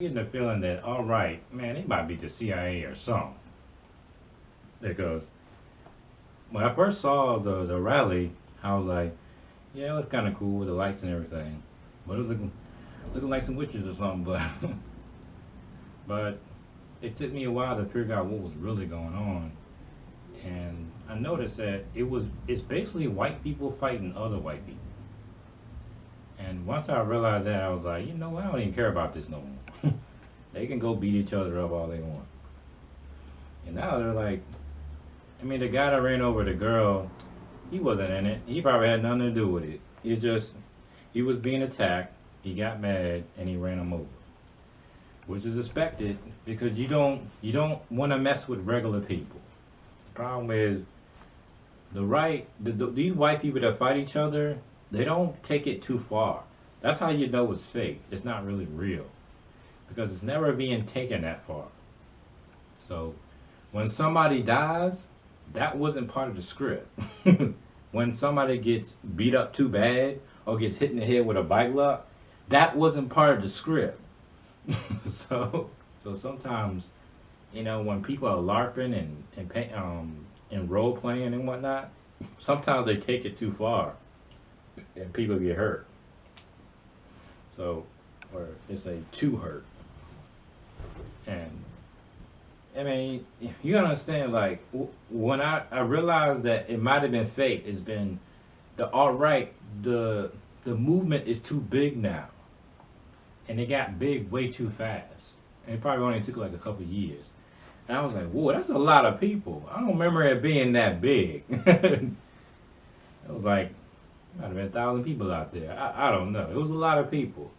Getting the feeling that, all right, man, they might be the CIA or something. Because when I first saw the rally, I was like, yeah, it was kind of cool with the lights and everything. But it was looking like some witches or something. But but it took me a while to figure out what was really going on. And I noticed that it's basically white people fighting other white people. And once I realized that, I was like, you know what, I don't even care about this no more. They can go beat each other up all they want. And now they're like, I mean, the guy that ran over the girl, he wasn't in it. He probably had nothing to do with it. He was being attacked. He got mad and he ran him over, which is expected because you don't want to mess with regular people. The problem is these white people that fight each other, they don't take it too far. That's how you know it's fake. It's not really real because it's never being taken that far. So when somebody dies, that wasn't part of the script. When somebody gets beat up too bad or gets hit in the head with a bike lock, that wasn't part of the script. so so sometimes, when people are larping and role playing and whatnot, sometimes they take it too far and people get hurt. So, or it's a too hurt. And I mean, you gotta understand, like, when I realized that it might have been fake, it's been the alt right, the movement is too big now. And it got big way too fast. And it probably only took like a couple of years. And I was like, whoa, that's a lot of people. I don't remember it being that big. It was like, might have been 1,000 people out there. I don't know. It was a lot of people.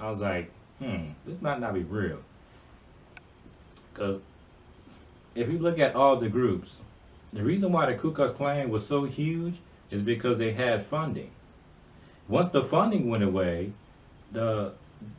I was like, this might not be real. Because if you look at all the groups, the reason why the Ku Klux Klan was so huge is because they had funding. Once the funding went away, the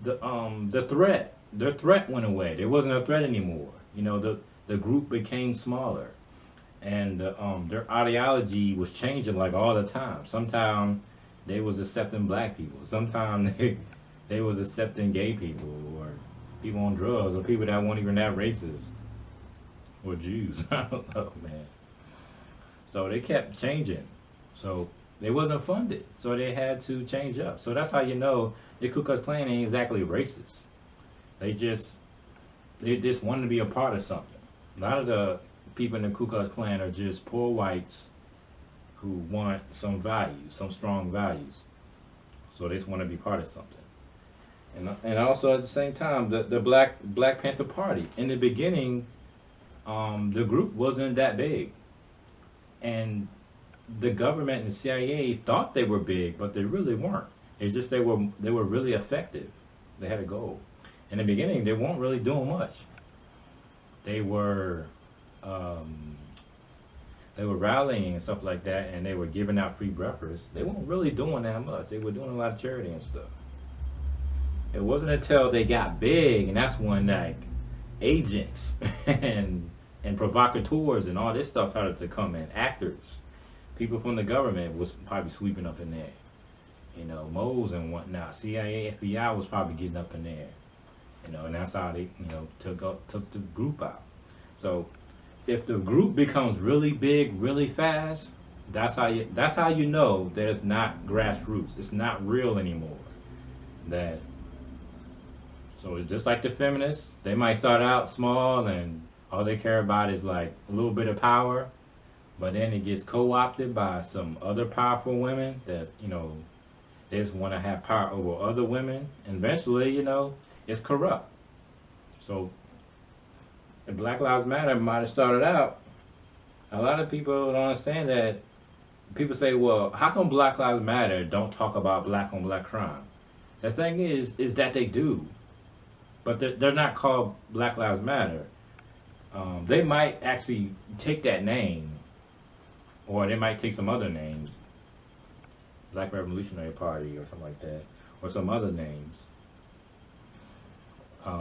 the threat went away. There wasn't a threat anymore. The group became smaller, and their ideology was changing like all the time. Sometimes they was accepting black people. Sometimes they was accepting gay people or people on drugs or people that weren't even that racist or Jews. I don't know, man. So they kept changing. So they wasn't funded. So they had to change up. So that's how you know the Ku Klux Klan ain't exactly racist. They just they just wanted to be a part of something. A lot of the people in the Ku Klux Klan are just poor whites who want some values, some strong values. So they just want to be part of something. And also at the same time, the Black Panther Party. In the beginning, the group wasn't that big, and the government and the CIA thought they were big, but they really weren't. It's just they were really effective. They had a goal. In the beginning, they weren't really doing much. They were um, they were rallying and stuff like that, and they were giving out free breakfast. They weren't really doing that much. They were doing a lot of charity and stuff. It wasn't until they got big, and that's when like agents and provocateurs and all this stuff started to come in. Actors, people from the government was probably sweeping up in there. Moles and whatnot. CIA, FBI was probably getting up in there. And that's how they, took the group out. So if the group becomes really big, really fast, that's how you know that it's not grassroots. It's not real anymore. That So it's just like the feminists, they might start out small and all they care about is like a little bit of power, but then it gets co-opted by some other powerful women that they just want to have power over other women, and eventually it's corrupt. So if Black Lives Matter might have started out, a lot of people don't understand that. People say, well, how come Black Lives Matter don't talk about black on black crime? The thing is that they do, but they're not called Black Lives Matter. They might actually take that name, or they might take some other names, Black Revolutionary Party or something like that, or some other names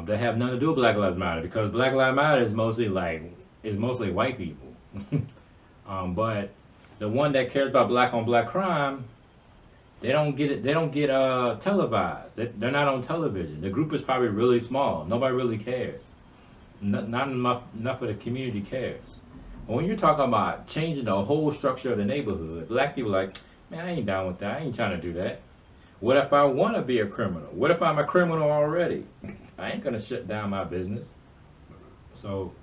that have nothing to do with Black Lives Matter, because Black Lives Matter is mostly white people. But the one that cares about black on black crime, They don't get it. They don't get televised. They're not on television. The group is probably really small. Nobody really cares. Not enough of the community cares. But when you're talking about changing the whole structure of the neighborhood, black people are like, man, I ain't down with that. I ain't trying to do that. What if I want to be a criminal? What if I'm a criminal already? I ain't gonna shut down my business. So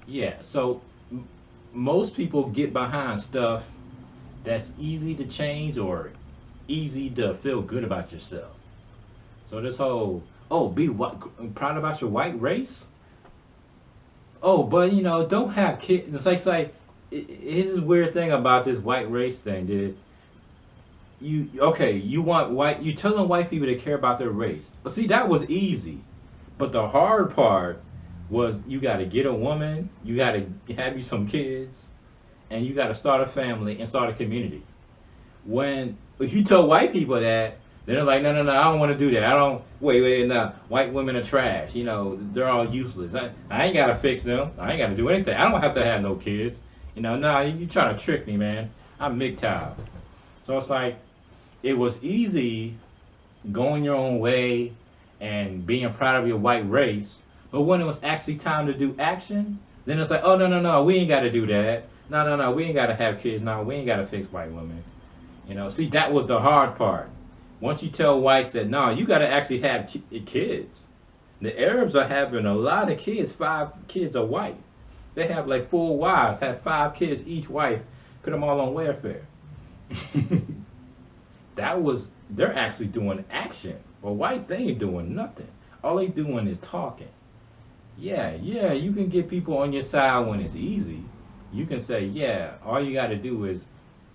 yeah, so most people get behind stuff that's easy to change or easy to feel good about yourself. So this whole, oh, be proud about your white race. Oh, but don't have kids. It's like here's this weird thing about this white race thing, dude. You want white, you telling white people to care about their race. But see, that was easy. But the hard part was you got to get a woman, you got to have you some kids, and you got to start a family and start a community. When if you tell white people that, they're like, no, no, no, I don't want to do that. I don't. Wait, no. White women are trash. They're all useless. I ain't gotta fix them. I ain't gotta do anything. I don't have to have no kids. Nah, you trying to trick me, man. I'm MGTOW. So it's like it was easy going your own way and being proud of your white race, but when it was actually time to do action, then it's like, oh no, no, no, we ain't gotta do that. No, no, no, we ain't gotta have kids. No, we ain't gotta fix white women. See, that was the hard part. Once you tell whites that, no, you got to actually have kids. The Arabs are having a lot of kids. 5 kids are white. They have like 4 wives, have 5 kids each wife, put them all on welfare. They're actually doing action. But whites, they ain't doing nothing. All they doing is talking. Yeah, you can get people on your side when it's easy. You can say, yeah, all you got to do is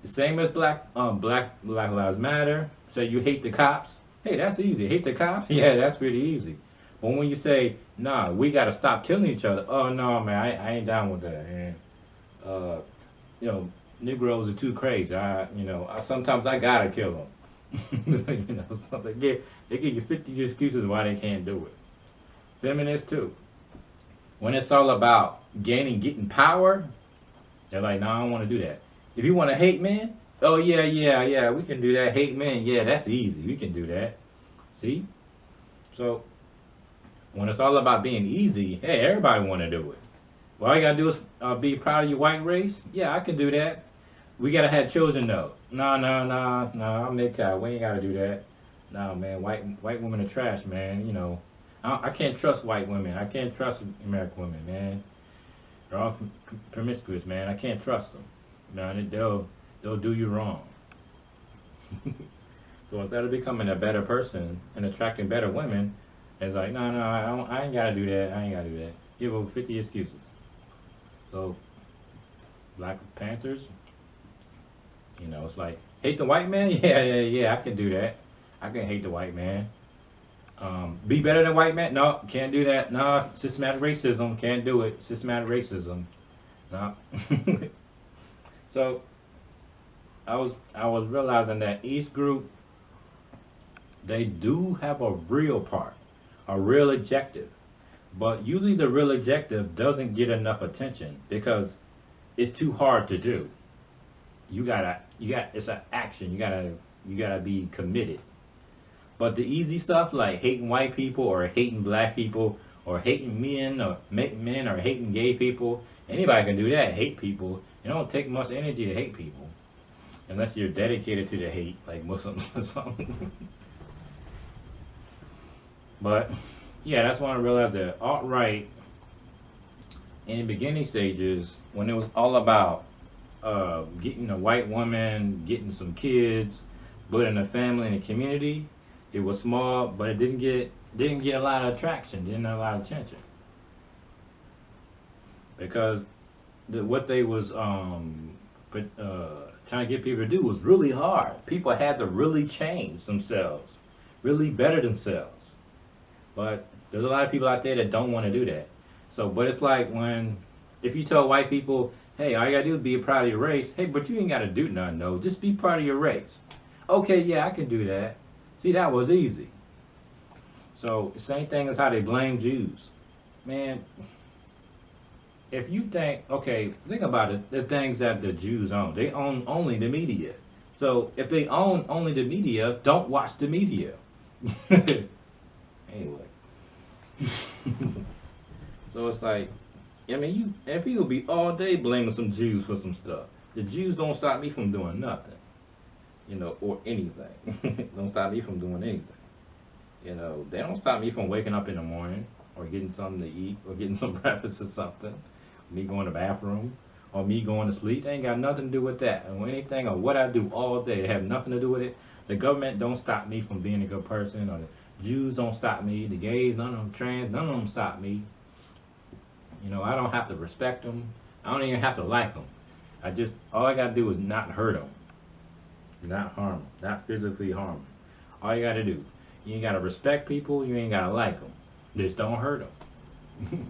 same as Black Lives Matter. Say you hate the cops. Hey, that's easy. Hate the cops? Yeah, that's pretty easy. But when you say, nah, we got to stop killing each other. Oh no, man, I ain't down with that. Man. Uh, Negroes are too crazy. Sometimes I gotta kill them. So they give you 50 excuses why they can't do it. Feminists too. When it's all about getting power, they're like, no, I don't want to do that. If you want to hate men, oh yeah, we can do that. Hate men, yeah, that's easy. We can do that. See? So when it's all about being easy, hey, everybody want to do it. Well, all you gotta do is be proud of your white race. Yeah, I can do that. We gotta have children though. No, I'm MGTOW. We ain't gotta do that. No, man, white women are trash, man. I can't trust white women. I can't trust American women, man. They're all promiscuous, man. I can't trust them. They'll do you wrong. So instead of becoming a better person and attracting better women, it's like, no, I ain't gotta do that. I ain't gotta do that. Give them 50 excuses. So Black Panthers, it's like hate the white man. Yeah. I can do that. I can hate the white man. Be better than white man? No, can't do that. No, systematic racism. Can't do it. Systematic racism. No. So I was realizing that each group, they do have a real part, a real objective, but usually the real objective doesn't get enough attention because it's too hard to do. It's an action. You gotta be committed. But the easy stuff like hating white people or hating black people or hating men or hating gay people, anybody can do that. Hate people. It don't take much energy to hate people, unless you're dedicated to the hate, like Muslims or something. But yeah, that's when I realized that alt-right in the beginning stages, when it was all about getting a white woman, getting some kids, building a family and a community, it was small, but it didn't get a lot of attraction, didn't have a lot of attention, because what they was trying to get people to do was really hard. People had to really change themselves, really better themselves. But there's a lot of people out there that don't want to do that. So, but it's like if you tell white people, hey, all you gotta do is be proud of your race. Hey, but you ain't gotta do nothing, no. Just be proud of your race. Okay, yeah, I can do that. See, that was easy. So, the same thing as how they blame Jews. Man, if you think about it, the things that the Jews own. They own only the media. So if they own only the media, don't watch the media. Anyway, so it's like, I mean, you and people be all day blaming some Jews for some stuff. The Jews don't stop me from doing nothing, or anything. Don't stop me from doing anything. They don't stop me from waking up in the morning or getting something to eat or getting some breakfast or something. Me going to the bathroom or me going to sleep. They ain't got nothing to do with that. And anything or what I do all day, they have nothing to do with it. The government don't stop me from being a good person, or the Jews don't stop me. The gays, none of them, trans, none of them stop me. I don't have to respect them. I don't even have to like them. All I gotta do is not hurt them, not harm them, not physically harm them. All you gotta do. You ain't gotta respect people. You ain't gotta like them. Just don't hurt them.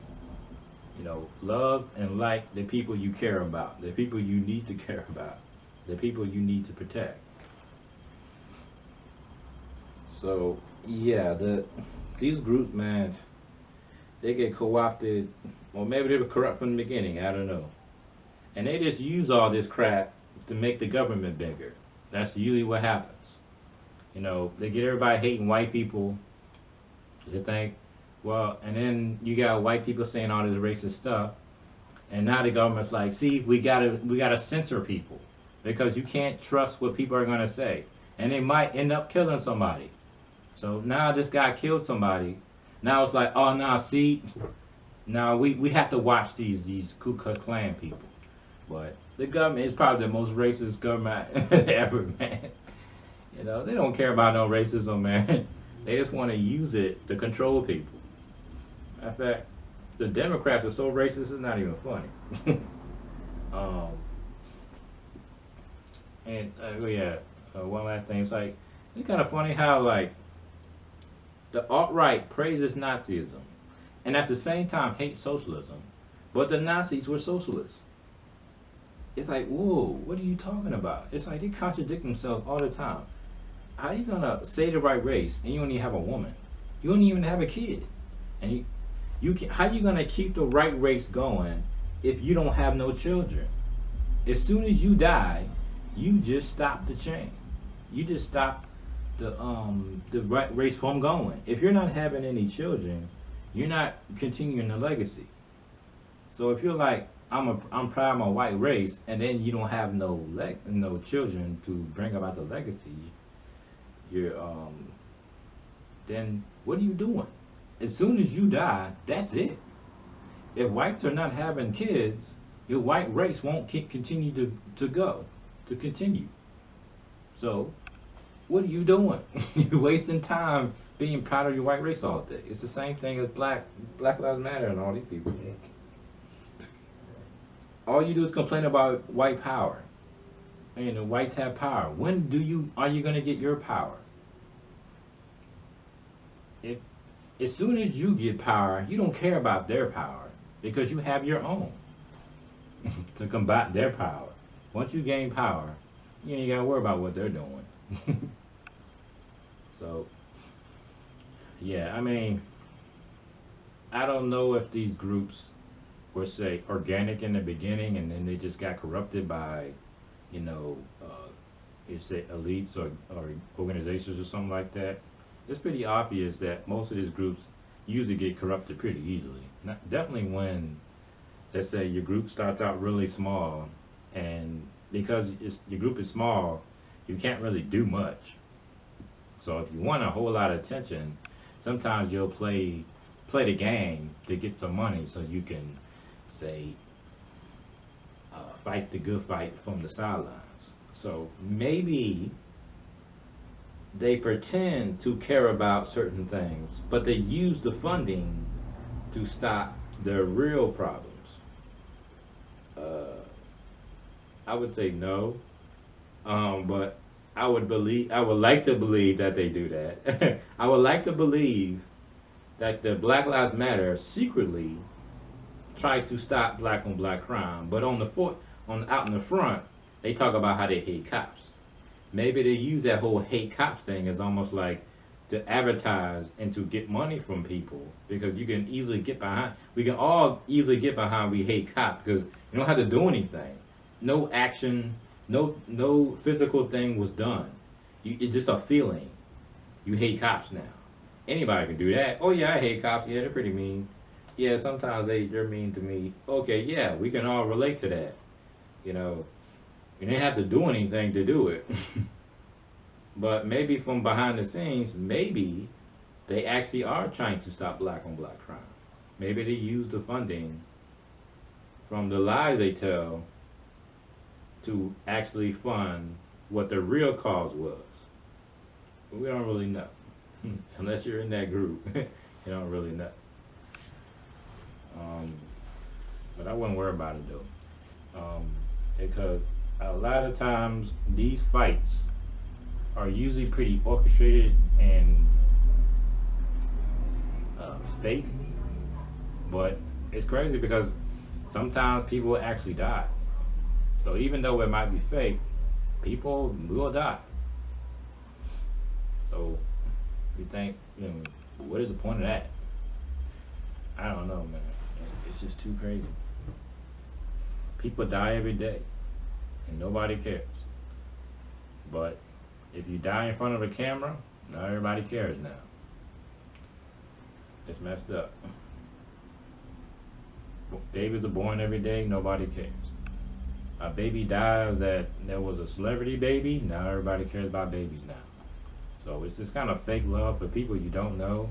Love and like the people you care about, the people you need to care about, the people you need to protect. So yeah, these groups, man, they get co-opted, or maybe they were corrupt from the beginning. I don't know, and they just use all this crap to make the government bigger. That's usually what happens. They get everybody hating white people. They think, well, and then you got white people saying all this racist stuff, and now the government's like, see, we gotta censor people because you can't trust what people are gonna say, and they might end up killing somebody. So now this guy killed somebody. Now it's like, oh, now see, now we have to watch these Ku Klux Klan people. But the government is probably the most racist government ever, man. They don't care about no racism, man. They just want to use it to control people. In fact, the Democrats are so racist, it's not even funny. um, and yeah, one last thing. It's kind of funny how like the alt-right praises Nazism, and at the same time hates socialism, but the Nazis were socialists. It's like, whoa, what are you talking about? It's like they contradict themselves all the time. How you gonna say the right race and you don't even have a woman? You don't even have a kid, and how you gonna keep the right race going if you don't have no children? As soon as you die, you just stop the chain. You just stop the right race from going. If you're not having any children, you're not continuing the legacy. So if you're like, I'm proud of my white race, and then you don't have no children to bring about the legacy, you're then what are you doing? As soon as you die, that's it. If whites are not having kids, your white race won't continue to continue. So what are you doing? You're wasting time being proud of your white race all day. It's the same thing as Black Lives Matter and all these people. All you do is complain about white power. And the whites have power. When are you gonna get your power? If as soon as you get power, you don't care about their power because you have your own to combat their power. Once you gain power, you ain't gotta worry about what they're doing. So yeah, I mean, I don't know if these groups were say organic in the beginning and then they just got corrupted by, you know, you say elites or organizations or something like that. It's pretty obvious that most of these groups usually get corrupted pretty easily. Definitely when, let's say, your group starts out really small, and because your group is small, you can't really do much. So if you want a whole lot of attention, sometimes you'll play the game to get some money so you can, say, fight the good fight from the sidelines. So maybe they pretend to care about certain things, but they use the funding to stop their real problems. I would say no, but I would like to believe that they do that. I would like to believe that the Black Lives Matter secretly try to stop black on black crime, but out in the front, they talk about how they hate cops. Maybe they use that whole hate cops thing as almost like to advertise and to get money from people, because we can all easily get behind we hate cops because you don't have to do anything. No action, No physical thing was done. It's just a feeling. You hate cops now. Anybody can do that. Oh yeah, I hate cops. Yeah, they're pretty mean. Yeah, sometimes they're mean to me. Okay, yeah, we can all relate to that. You know, you didn't have to do anything to do it. But maybe from behind the scenes, maybe they actually are trying to stop black on black crime. Maybe they use the funding from the lies they tell to actually fund what the real cause was. But we don't really know. Unless you're in that group, you don't really know. Um, but I wouldn't worry about it though. Because a lot of times these fights are usually pretty orchestrated and fake. But it's crazy because sometimes people actually die. So even though it might be fake, people will die. So you think, what is the point of that? I don't know, man. It's just too crazy. People die every day, and nobody cares. But if you die in front of a camera, not everybody cares now. It's messed up. Babies are born every day, nobody cares. A baby dies that there was a celebrity baby, now everybody cares about babies now. So it's this kind of fake love for people you don't know,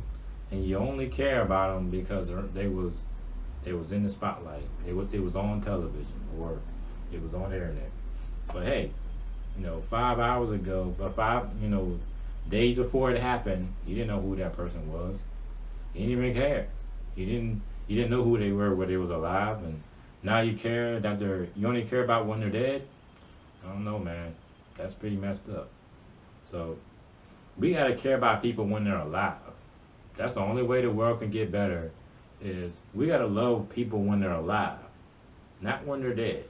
and you only care about them because they was in the spotlight. It was on television or it was on the internet. But hey, 5 hours ago, but days before it happened, you didn't know who that person was. You didn't even care. You didn't know who they were when they was alive, and now you care that you only care about when they're dead. I don't know, man. That's pretty messed up. So we gotta care about people when they're alive. That's the only way the world can get better. Is we gotta love people when they're alive, not when they're dead.